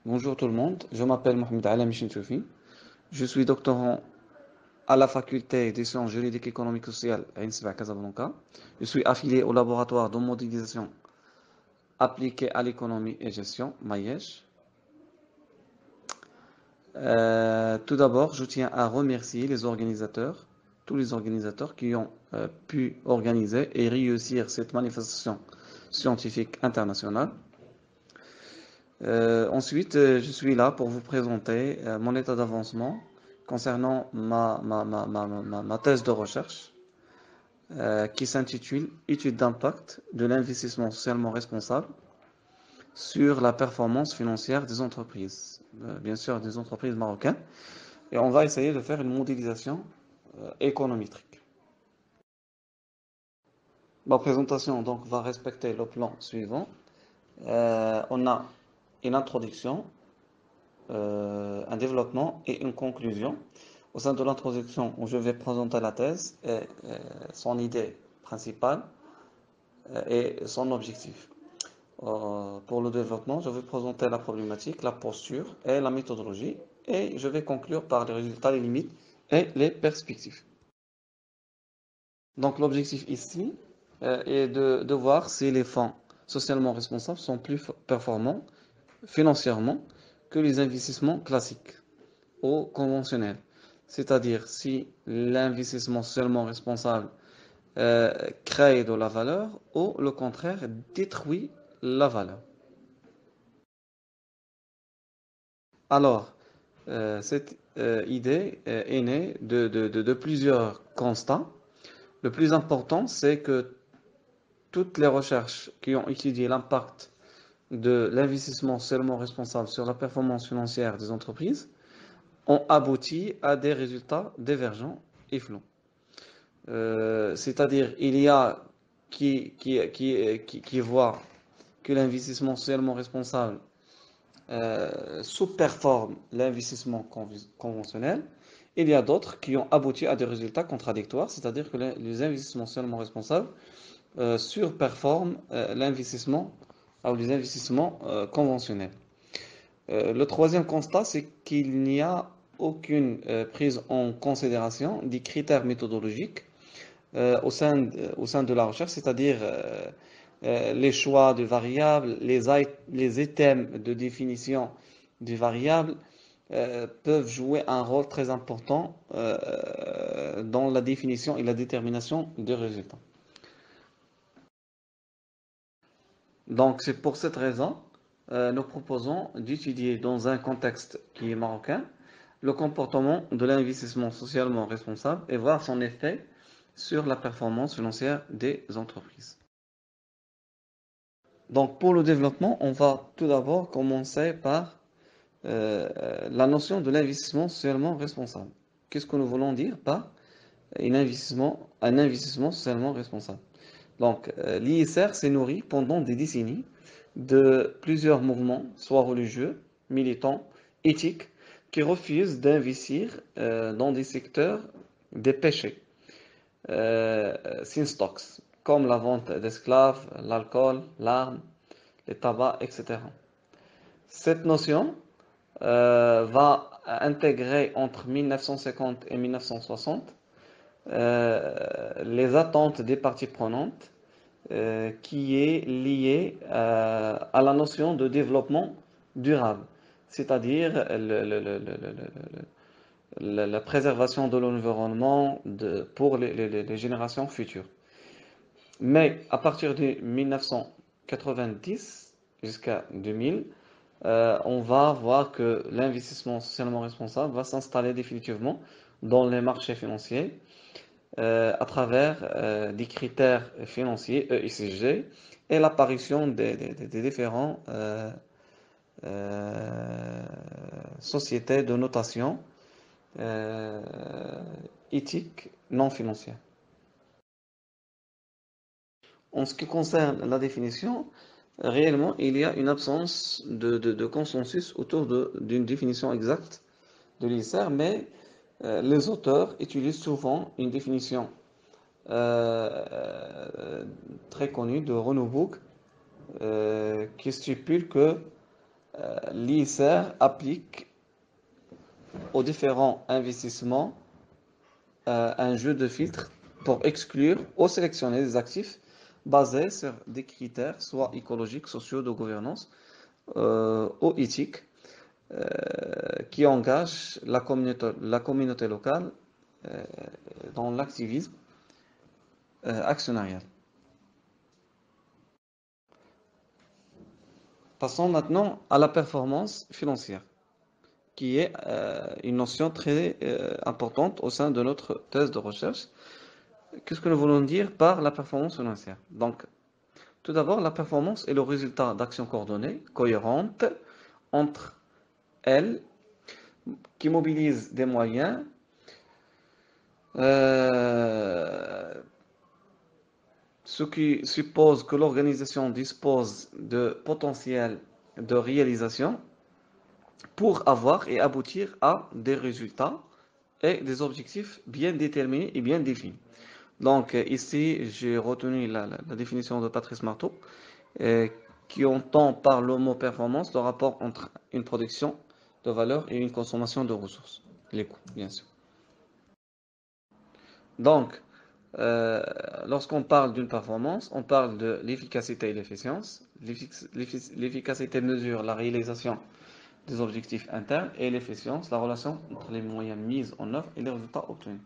Bonjour tout le monde, je m'appelle Mohamed Alami Chintoufi. Je suis doctorant à la faculté des sciences juridiques, économiques et sociales à INSEAD Casablanca. Je suis affilié au laboratoire de modélisation appliquée à l'économie et gestion, MAIEJ. Tout d'abord, je tiens à remercier les organisateurs, tous les organisateurs qui ont pu organiser et réussir cette manifestation scientifique internationale. Je suis là pour vous présenter mon état d'avancement concernant ma thèse de recherche qui s'intitule Étude d'impact de l'investissement socialement responsable sur la performance financière des entreprises, bien sûr des entreprises marocaines. Et on va essayer de faire une modélisation économétrique. Ma présentation donc va respecter le plan suivant. On a une introduction, un développement et une conclusion. Au sein de l'introduction, où je vais présenter la thèse et son idée principale et son objectif. Pour le développement, je vais présenter la problématique, la posture et la méthodologie et je vais conclure par les résultats, les limites et les perspectives. Donc l'objectif ici est de voir si les fonds socialement responsables sont plus performants financièrement que les investissements classiques ou conventionnels. C'est-à-dire si l'investissement socialement responsable crée de la valeur ou le contraire détruit la valeur. Alors, cette idée est née de plusieurs constats. Le plus important, c'est que toutes les recherches qui ont étudié l'impact de l'investissement socialement responsable sur la performance financière des entreprises ont abouti à des résultats divergents et flous. C'est-à-dire, il y a qui voient que l'investissement socialement responsable sous-performe l'investissement conventionnel. Il y a d'autres qui ont abouti à des résultats contradictoires, c'est-à-dire que les investissements socialement responsables surperforment l'investissement ou les investissements conventionnels. Le troisième constat, c'est qu'il n'y a aucune prise en considération des critères méthodologiques au sein de la recherche, c'est-à-dire les choix de variables, les items de définition des variables peuvent jouer un rôle très important dans la définition et la détermination des résultats. Donc c'est pour cette raison, nous proposons d'étudier dans un contexte qui est marocain le comportement de l'investissement socialement responsable et voir son effet sur la performance financière des entreprises. Donc pour le développement, on va tout d'abord commencer par la notion de l'investissement socialement responsable. Qu'est-ce que nous voulons dire par un investissement socialement responsable? Donc l'ISR s'est nourri pendant des décennies de plusieurs mouvements, soit religieux, militants, éthiques, qui refusent d'investir dans des secteurs des péchés, sin stocks, comme la vente d'esclaves, l'alcool, l'arme, les tabacs, etc. Cette notion va intégrer entre 1950 et 1960 les attentes des parties prenantes qui est liée à la notion de développement durable, c'est-à-dire la préservation de l'environnement pour les générations futures. Mais à partir de 1990 jusqu'à 2000, on va voir que l'investissement socialement responsable va s'installer définitivement dans les marchés financiers à travers des critères financiers ESG et l'apparition des différents sociétés de notation euh, éthiques non financières. En ce qui concerne la définition, réellement, il y a une absence de consensus autour d'une définition exacte de l'ISR, mais les auteurs utilisent souvent une définition très connue de Renaud Book qui stipule que l'ISR applique aux différents investissements un jeu de filtres pour exclure ou sélectionner des actifs basés sur des critères soit écologiques, sociaux, de gouvernance ou éthiques qui engagent la communauté locale dans l'activisme actionnarial. Passons maintenant à la performance financière, qui est une notion très importante au sein de notre thèse de recherche. Qu'est-ce que nous voulons dire par la performance financière? Donc, tout d'abord, la performance est le résultat d'actions coordonnées, cohérentes entre elles, qui mobilisent des moyens ce qui suppose que l'organisation dispose de potentiel de réalisation pour avoir et aboutir à des résultats et des objectifs bien déterminés et bien définis. Donc ici, j'ai retenu la définition de Patrice Marteau, qui entend par le mot performance le rapport entre une production de valeur et une consommation de ressources, les coûts, bien sûr. Donc, lorsqu'on parle d'une performance, on parle de l'efficacité et l'efficience. L'efficacité mesure la réalisation des objectifs internes et l'efficience, la relation entre les moyens mis en œuvre et les résultats obtenus.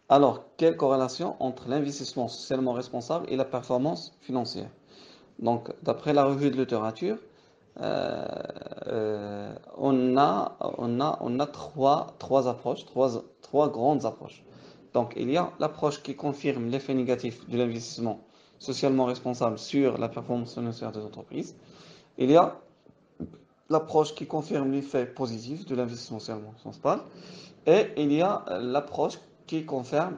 Alors, quelle corrélation entre l'investissement socialement responsable et la performance financière? Donc, d'après la revue de littérature, on a trois approches, trois grandes approches. Donc, il y a l'approche qui confirme l'effet négatif de l'investissement socialement responsable sur la performance financière des entreprises. Il y a l'approche qui confirme l'effet positif de l'investissement socialement responsable. Et il y a l'approche qui confirme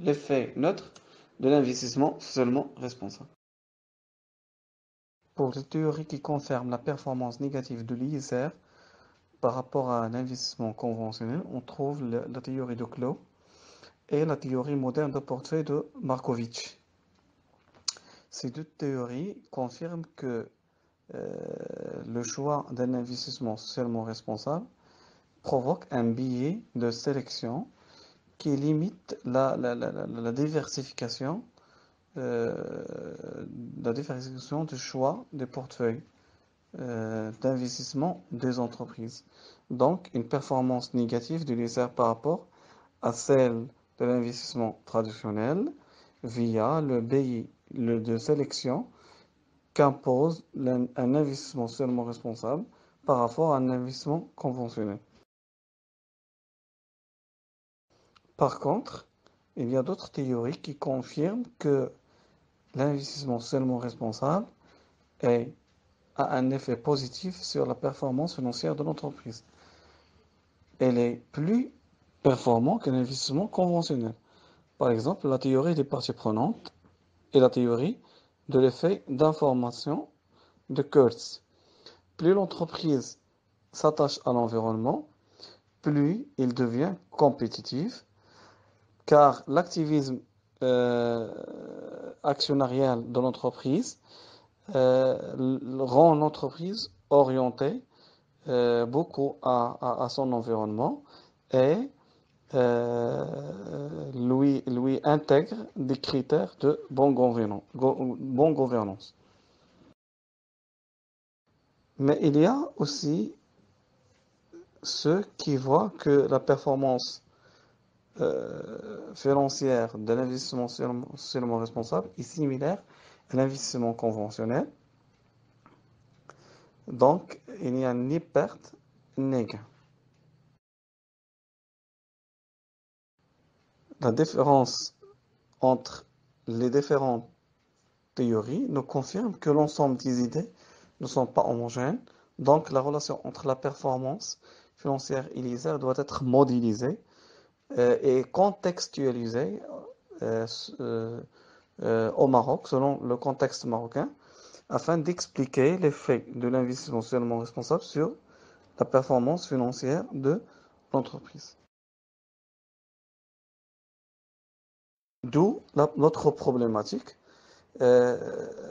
l'effet neutre de l'investissement socialement responsable. Pour les théories qui confirment la performance négative de l'ISR par rapport à un investissement conventionnel, on trouve la théorie de Clow et la théorie moderne de portefeuille de Markovitch. Ces deux théories confirment que le choix d'un investissement socialement responsable provoque un biais de sélection qui limite la diversification du choix des portefeuilles d'investissement des entreprises. Donc, une performance négative de l'ISR par rapport à celle de l'investissement traditionnel via le biais de sélection qu'impose un investissement seulement responsable par rapport à un investissement conventionnel. Par contre, il y a d'autres théories qui confirment que l'investissement seulement responsable a un effet positif sur la performance financière de l'entreprise. Elle est plus performant qu'un investissement conventionnel. Par exemple, la théorie des parties prenantes et la théorie de l'effet d'information de Kurtz. Plus l'entreprise s'attache à l'environnement, plus il devient compétitif, car l'activisme actionnarial de l'entreprise rend l'entreprise orientée beaucoup à son environnement et lui intègre des critères de bonne gouvernance. Mais il y a aussi ceux qui voient que la performance financière de l'investissement socialement responsable est similaire à l'investissement conventionnel. Donc, il n'y a ni perte ni gain. La différence entre les différentes théories nous confirme que l'ensemble des idées ne sont pas homogènes. Donc, la relation entre la performance financière et l'ISR doit être modélisée et contextualisée au Maroc, selon le contexte marocain, afin d'expliquer l'effet de l'investissement socialement responsable sur la performance financière de l'entreprise. D'où notre problématique. euh,